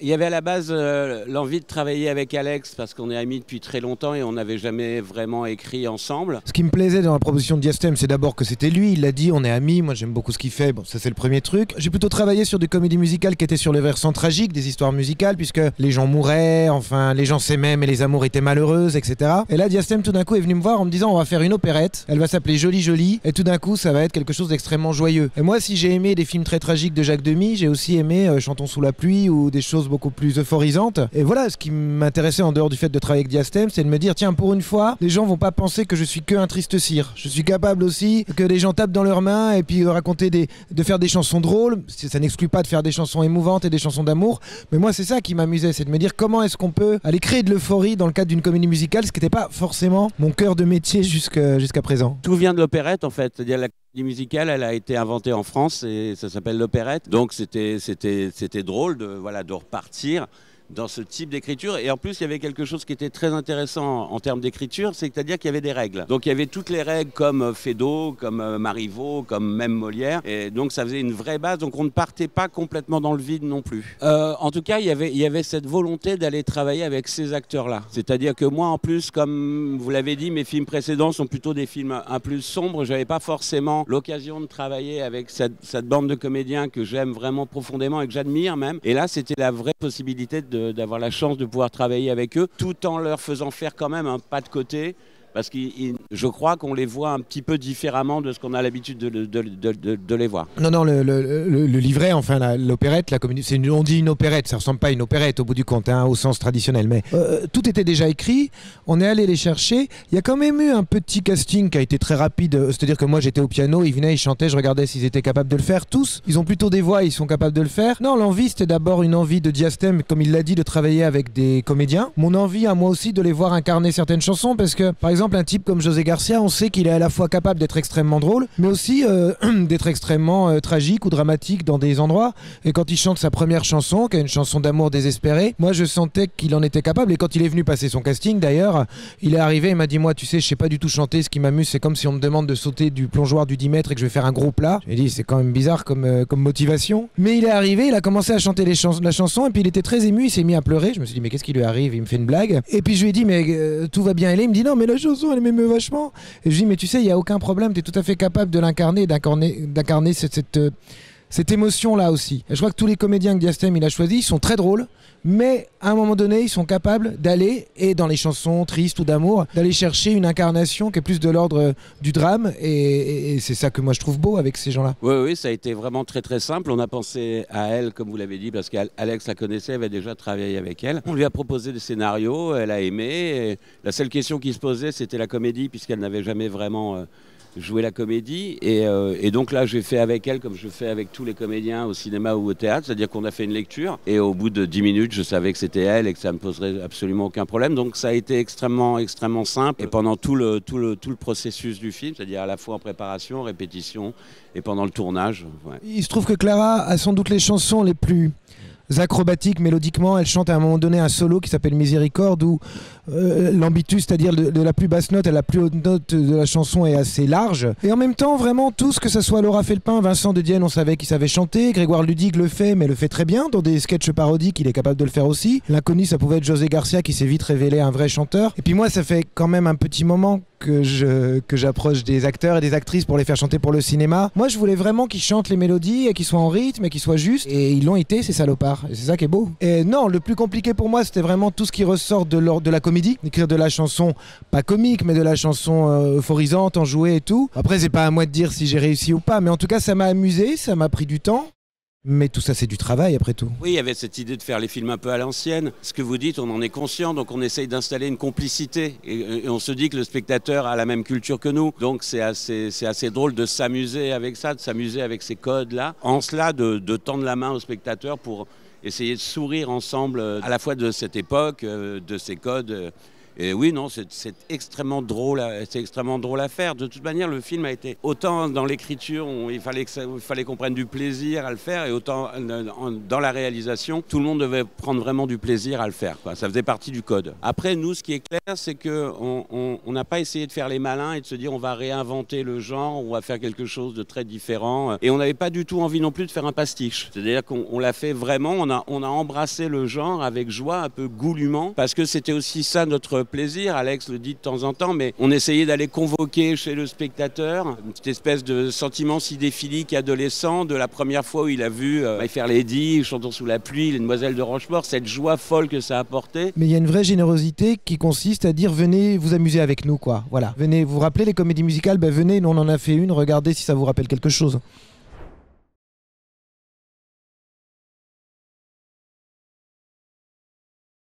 Il y avait à la base l'envie de travailler avec Alex parce qu'on est amis depuis très longtemps et on n'avait jamais vraiment écrit ensemble. Ce qui me plaisait dans la proposition de Diastème, c'est d'abord que c'était lui, il l'a dit, on est amis, moi j'aime beaucoup ce qu'il fait, bon ça c'est le premier truc. J'ai plutôt travaillé sur des comédies musicales qui étaient sur le versant tragique, des histoires musicales, puisque les gens mouraient, enfin les gens s'aimaient mais les amours étaient malheureuses, etc. Et là Diastème tout d'un coup est venu me voir en me disant on va faire une opérette, elle va s'appeler Jolie Jolie, et tout d'un coup ça va être quelque chose d'extrêmement joyeux. Et moi si j'ai aimé des films très tragiques de Jacques Demy, j'ai aussi aimé Chantons sous la pluie ou des choses beaucoup plus euphorisantes. Et voilà, ce qui m'intéressait en dehors du fait de travailler avec Diastème, c'est de me dire tiens, pour une fois, les gens vont pas penser que je suis que un triste cire. Je suis capable aussi que les gens tapent dans leurs mains et puis de faire des chansons drôles. Ça n'exclut pas de faire des chansons émouvantes et des chansons d'amour, mais moi c'est ça qui m'amusait, c'est de me dire comment est-ce qu'on peut aller créer de l'euphorie dans le cadre d'une comédie musicale, ce qui n'était pas forcément mon cœur de métier jusqu'à présent. Tout vient de l'opérette en fait, c'est-à-dire la comédie musicale, elle a été inventée en France et ça s'appelle l'opérette. Donc c'était drôle de repartir dans ce type d'écriture. Et en plus, il y avait quelque chose qui était très intéressant en termes d'écriture, c'est-à-dire qu'il y avait des règles. Donc il y avait toutes les règles comme Feydeau, comme Marivaux, comme même Molière. Et donc ça faisait une vraie base. Donc on ne partait pas complètement dans le vide non plus. En tout cas, il y avait cette volonté d'aller travailler avec ces acteurs-là. C'est-à-dire que moi, en plus, comme vous l'avez dit, mes films précédents sont plutôt des films un peu sombres. Je n'avais pas forcément l'occasion de travailler avec cette bande de comédiens que j'aime vraiment profondément et que j'admire même. Et là, c'était la vraie possibilité d'avoir la chance de pouvoir travailler avec eux, tout en leur faisant faire quand même un pas de côté, parce que je crois qu'on les voit un petit peu différemment de ce qu'on a l'habitude de les voir. Non, le livret, enfin l'opérette, la comédie, on dit une opérette, ça ressemble pas à une opérette au bout du compte, hein, au sens traditionnel, mais tout était déjà écrit, on est allé les chercher, il y a quand même eu un petit casting qui a été très rapide, c'est-à-dire que moi j'étais au piano, ils venaient, ils chantaient, je regardais s'ils étaient capables de le faire, tous, ils ont plutôt des voix, ils sont capables de le faire. Non, l'envie c'était d'abord une envie de Diastème, comme il l'a dit, de travailler avec des comédiens, mon envie à moi aussi de les voir incarner certaines chansons, parce que par exemple un type comme José Garcia, on sait qu'il est à la fois capable d'être extrêmement drôle, mais aussi d'être extrêmement tragique ou dramatique dans des endroits. Et quand il chante sa première chanson, qui est une chanson d'amour désespérée, moi je sentais qu'il en était capable. Et quand il est venu passer son casting, d'ailleurs, il est arrivé, il m'a dit moi tu sais, je sais pas du tout chanter, ce qui m'amuse c'est comme si on me demande de sauter du plongeoir du 10 mètres et que je vais faire un gros plat. J'ai dit c'est quand même bizarre comme motivation. Mais il est arrivé, il a commencé à chanter la chanson et puis il était très ému, il s'est mis à pleurer. Je me suis dit mais qu'est-ce qui lui arrive? Il me fait une blague. Et puis je lui ai dit mais tout va bien aller. Il me dit non mais la chanson elle m'émeut vachement. Et je lui dis mais tu sais il n'y a aucun problème, tu es tout à fait capable de l'incarner, d'incarner cette émotion-là aussi. Et je crois que tous les comédiens que Diastème il a choisis, ils sont très drôles, mais à un moment donné, ils sont capables d'aller, et dans les chansons tristes ou d'amour, d'aller chercher une incarnation qui est plus de l'ordre du drame, et c'est ça que moi je trouve beau avec ces gens-là. Oui, ça a été vraiment très très simple. On a pensé à elle, comme vous l'avez dit, parce qu'Alex la connaissait, avait déjà travaillé avec elle. On lui a proposé des scénarios, elle a aimé. Et la seule question qui se posait, c'était la comédie, puisqu'elle n'avait jamais vraiment jouer la comédie et donc là j'ai fait avec elle comme je fais avec tous les comédiens au cinéma ou au théâtre, c'est-à-dire qu'on a fait une lecture et au bout de 10 minutes je savais que c'était elle et que ça me poserait absolument aucun problème, donc ça a été extrêmement simple et pendant tout le processus du film, c'est-à-dire à la fois en préparation, répétition et pendant le tournage. Ouais. Il se trouve que Clara a sans doute les chansons les plus acrobatique mélodiquement, elle chante à un moment donné un solo qui s'appelle Miséricorde où l'ambitus, c'est-à-dire de la plus basse note à la plus haute note de la chanson est assez large. Et en même temps, vraiment tous, que ce soit Laura Felpin, Vincent de Dienne, on savait qu'il savait chanter, Grégoire Ludig le fait, mais le fait très bien, dans des sketchs parodiques, il est capable de le faire aussi. L'inconnu, ça pouvait être José Garcia qui s'est vite révélé un vrai chanteur. Et puis moi, ça fait quand même un petit moment que j'approche des acteurs et des actrices pour les faire chanter pour le cinéma. Moi, je voulais vraiment qu'ils chantent les mélodies et qu'ils soient en rythme et qu'ils soient justes. Et ils l'ont été, ces salopards. Et c'est ça qui est beau. Et non, le plus compliqué pour moi, c'était vraiment tout ce qui ressort de la comédie. Écrire de la chanson, pas comique, mais de la chanson euphorisante, enjouée et tout. Après, c'est pas à moi de dire si j'ai réussi ou pas. Mais en tout cas, ça m'a amusé, ça m'a pris du temps. Mais tout ça, c'est du travail, après tout. Oui, il y avait cette idée de faire les films un peu à l'ancienne. Ce que vous dites, on en est conscient, donc on essaye d'installer une complicité. Et on se dit que le spectateur a la même culture que nous. Donc c'est assez drôle de s'amuser avec ça, de s'amuser avec ces codes-là. En cela, de tendre la main au spectateur pour essayer de sourire ensemble à la fois de cette époque, de ces codes Et oui, non, c'est extrêmement drôle à faire. De toute manière, le film a été autant dans l'écriture, il fallait qu'on prenne du plaisir à le faire, et autant dans la réalisation, tout le monde devait prendre vraiment du plaisir à le faire, quoi. Ça faisait partie du code. Après, nous, ce qui est clair, c'est qu'on n'a pas essayé de faire les malins et de se dire on va réinventer le genre, on va faire quelque chose de très différent. Et on n'avait pas du tout envie non plus de faire un pastiche. C'est-à-dire qu'on l'a fait vraiment, on a embrassé le genre avec joie, un peu goulûment, parce que c'était aussi ça notre plaisir. Alex le dit de temps en temps, mais on essayait d'aller convoquer chez le spectateur cette espèce de sentiment sidéphilique adolescent de la première fois où il a vu My Fair Lady, Chantons sous la pluie, Les Demoiselles de Rochefort, cette joie folle que ça apportait. Mais il y a une vraie générosité qui consiste à dire venez vous amuser avec nous, quoi. Voilà. Venez vous rappeler les comédies musicales, venez, nous on en a fait une, regardez si ça vous rappelle quelque chose.